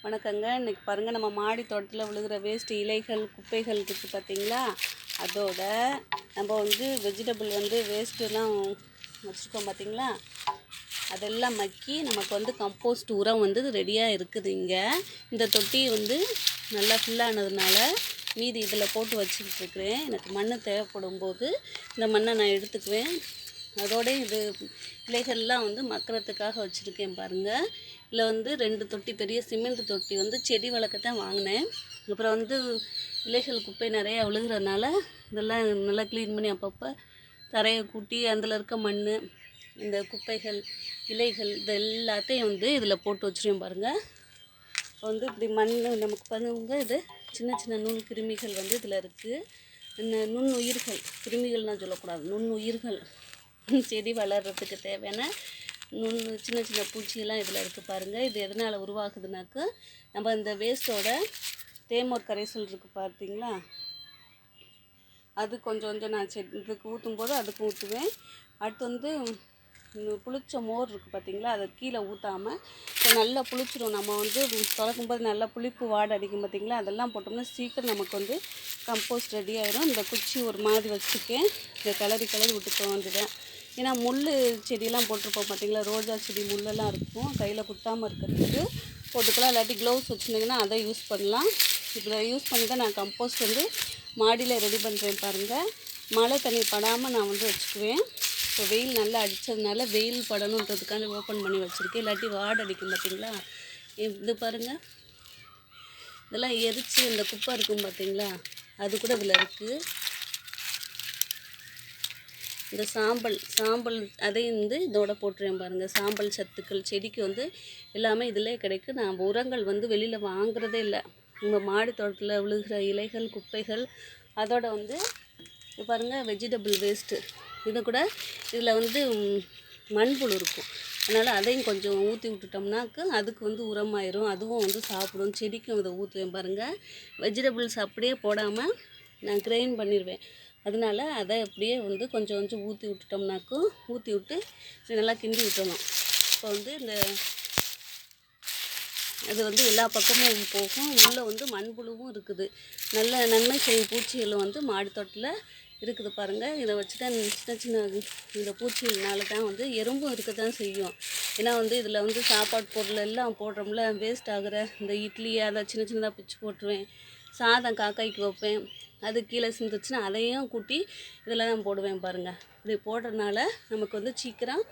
வணக்கங்க. இன்றைக்கி பாருங்கள், நம்ம மாடி தோட்டத்தில் விழுகிற வேஸ்ட்டு இலைகள் குப்பைகள் இருக்குது பார்த்தீங்களா? அதோட நம்ம வெஜிடபிள் வேஸ்ட்டுலாம் வச்சுருக்கோம் பார்த்தீங்களா? அதெல்லாம் மக்கி நமக்கு கம்போஸ்ட் உரம் ரெடியாக இருக்குது. இந்த தொட்டி நல்லா ஃபுல்லானதுனால மீதி இதில் போட்டு வச்சுக்கிட்டுருக்குறேன். எனக்கு மண் தேவைப்படும் போது இந்த மண்ணை நான் எடுத்துக்குவேன். அதோட இது இலைகள்லாம் மக்கிறதுக்காக வச்சுருக்கேன் பாருங்கள். இதில் 2 தொட்டி, பெரிய சிமெண்ட் தொட்டி செடி வளர்க்கத்தான் வாங்கினேன். அப்புறம் இலைகள் குப்பை நிறையா விழுகிறதுனால இதெல்லாம் நல்லா க்ளீன் பண்ணி அப்பப்போ தரையை கூட்டி அதில் இருக்க மண், இந்த குப்பைகள், இலைகள் இது எல்லாத்தையும் இதில் போட்டு வச்சுருவேன் பாருங்கள். இப்படி மண் நமக்கு பண்ணுங்க. இது சின்ன சின்ன நுண் கிருமிகள் இதில் இருக்குது. நுண்ணுயிர்கள், கிருமிகள்லாம் சொல்லக்கூடாது, நுண்ணுயிர்கள், செடி வளர்கிறதுக்கு தேவையான சின்ன சின்ன பூச்சியெல்லாம் இதில் இருக்குது பாருங்கள். இது எதனால் உருவாகுதுனாக்கா, நம்ம இந்த வேஸ்ட்டோட தேமோர் கரைசல் இருக்குது பார்த்தீங்களா? அது கொஞ்சம் நான் இதுக்கு ஊற்றும் போது அதுக்கு ஊற்றுவேன். அடுத்து புளிச்ச மோர் இருக்குது பார்த்தீங்களா? அதை கீழே ஊற்றாமல் இப்போ நல்லா புளிச்சிடும். நம்ம திறக்கும்போது நல்லா புளிப்பு வாடை அடிக்கும் பார்த்தீங்களா? அதெல்லாம் போட்டோம்னா சீக்கிரம் நமக்கு கம்போஸ்ட் ரெடி ஆகிடும். இந்த குச்சி ஒரு மாதிரி வச்சுருக்கேன். இதை கிளறி விட்டுக்க வேண்டியதான். ஏன்னா முள் செடியெல்லாம் போட்டிருப்போம் பார்த்தீங்களா? ரோஜா செடி முள்ளெல்லாம் இருக்கும். கையில் குத்தாமல் இருக்கிறதுக்கு போட்டுக்கலாம். இல்லாட்டி க்ளவுஸ் வச்சுருந்தீங்கன்னா அதை யூஸ் பண்ணலாம். இதில் யூஸ் பண்ணி தான் நான் கம்போஸ்ட் மாடியில் ரெடி பண்ணுறேன் பாருங்கள். மழை தண்ணி படாமல் நான் வச்சுக்குவேன். இப்போ வெயில் நல்லா அடித்ததுனால வெயில் படணுன்றதுக்காண்டி ஓப்பன் பண்ணி வச்சுருக்கேன். இல்லாட்டி வாடை அடிக்கும் பார்த்தீங்களா? இது பாருங்கள், இதெல்லாம் எரித்து இந்த குப்பை இருக்கும் பார்த்தீங்களா? அது கூட இதில் இருக்குது. இந்த சாம்பல் அதையும் இதோட போட்டுருவேன் பாருங்கள். சாம்பல் சத்துக்கள் செடிக்கு எல்லாமே இதிலே கிடைக்கும். நான் உரங்கள் வெளியில் வாங்குறதே இல்லை. நம்ம மாடி தோட்டத்தில் விழுகிற இலைகள் குப்பைகள், அதோட இது பாருங்கள், வெஜிடபிள் வேஸ்ட்டு இது கூட இதில் மண்புழு இருக்கும். அதனால் அதையும் கொஞ்சம் ஊற்றி விட்டுட்டோம்னாக்க அதுக்கு உரமாயிரும். அதுவும் சாப்பிடும். செடிக்கும் இதை ஊற்றுவேன் பாருங்கள். வெஜிடபிள்ஸ் அப்படியே போடாமல் நான் கிரைண்ட் பண்ணிடுவேன். அதனால் அதை அப்படியே கொஞ்சம் ஊற்றி விட்டுட்டோம்னாக்கும் ஊற்றி விட்டு நல்லா கிண்டி விட்டணும். இப்போ இந்த அது எல்லா பக்கமும் போகும். உள்ளே மண்புழுவும் இருக்குது. நல்ல நன்மை செய்யும் பூச்சிகளும் மாடி தோட்டத்தில் இருக்குது பாருங்கள். இதை வச்சு தான் சின்ன சின்ன இந்த பூச்சிகள்னால தான் எறும்பும் இருக்க தான் செய்யும். ஏன்னா இதில் சாப்பாடு பொருள் எல்லாம் போடுறோம்ல, வேஸ்ட் ஆகிற இந்த இட்லி அதை சின்ன சின்னதாக பிச்சு போட்டுருவேன். சாதம் காக்காய்க்கு வைப்பேன். அது கீழே சிந்துச்சுன்னா அதையும் கூட்டி இதில் தான் போடுவேன் பாருங்கள். இப்படி போடுறதுனால நமக்கு சீக்கிரம்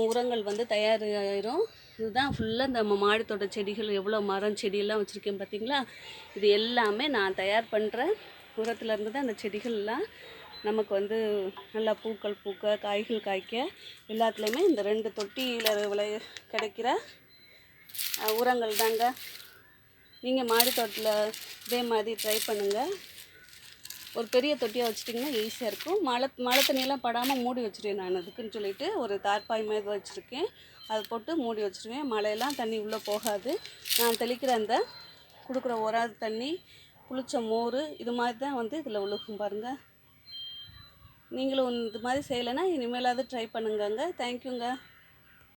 உரங்கள் தயாராகிடும். இதுதான் ஃபுல்லாக நம்ம மாடித்தோட்ட செடிகள், எவ்வளோ மரம் செடியெல்லாம் வச்சுருக்கேன் பார்த்தீங்களா? இது எல்லாமே நான் தயார் பண்ணுற உரத்துலேருந்து தான் அந்த செடிகள்லாம் நமக்கு நல்லா பூக்கள் பூக்க, காய்கள் காய்க்க, எல்லாத்துலேயுமே இந்த 2 தொட்டியில் கிடைக்கிற உரங்கள் தாங்க. நீங்கள் மாடி தோட்டத்தில் இதே மாதிரி ட்ரை பண்ணுங்கள். ஒரு பெரிய தொட்டியாக வச்சுட்டிங்கன்னா ஈஸியாக இருக்கும். மழை தண்ணியெல்லாம் படாமல் மூடி வச்சுருவேன். நான் அதுக்குன்னு சொல்லிவிட்டு ஒரு தார்பாய் மாதிரி வச்சுருக்கேன். அதை போட்டு மூடி வச்சுருவேன். மழையெல்லாம் தண்ணி உள்ளே போகாது. நான் தெளிக்கிற அந்த கொடுக்குற உராது தண்ணி, புளிச்ச மோர், இது மாதிரி தான் இதில் விழுகும் பாருங்கள். நீங்களும் இது மாதிரி செய்யலைன்னா இனிமேலாவது ட்ரை பண்ணுங்கங்க. தேங்க்யூங்க.